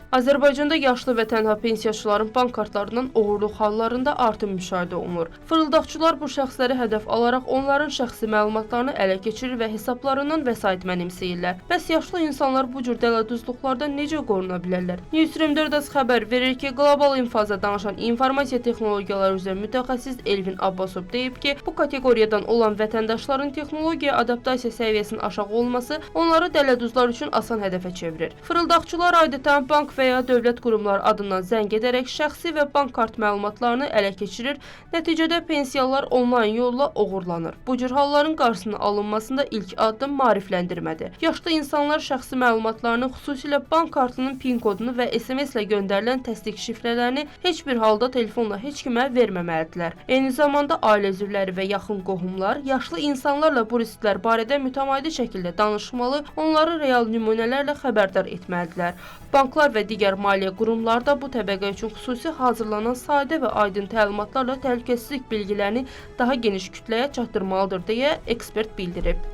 Azərbaycanda yaşlı və tənha pensiyaçıların bank kartlarından oğurluq hallarında artım müşahidə olunur. Fırıldaqçılar bu şəxsləri hədəf alaraq onların şəxsi məlumatlarını ələ keçirir və hesablarından vəsait mənimsəyirlər. Bəs yaşlı insanlar bu cür dələduzluqlardan necə qoruna bilərlər? News 24 xəbər verir ki, qlobal infazda danışan informasiya texnologiyaları üzrə mütəxəssis Elvin Abbasov deyib ki, bu kateqoriyadan olan vətəndaşların texnologiya adaptasiya səviyyəsinin aşağı olması onları dələduzlar üçün asan hədəfə çevirir. Fırıldaqçılar adətən bank və ya dövlət qurumları adından zəng edərək şəxsi və bank kart məlumatlarını ələ keçirir, nəticədə pensiyalar onlayn yolla oğurlanır. Bu cür halların qarşısının alınmasında ilk addım maarifləndirmədir. Yaşlı insanlar şəxsi məlumatlarını, xüsusilə bank kartının PIN kodunu və SMS ilə göndərilən təsdiq şifrələrini heç bir halda telefonla heç kimə verməməlidirlər. Eyni zamanda ailə üzvləri və yaxın qohumlar yaşlı insanlarla bu risklər barədə mütəmadi şəkildə danışmalı, onları real nümunələrlə xəbərdar etməlidirlər. Banklar və digər maliyyə qurumları da bu təbəqə üçün xüsusi hazırlanan sadə və aydın təlimatlarla təhlükəsizlik bilgilərini daha geniş kütləyə çatdırmalıdır deyə ekspert bildirib.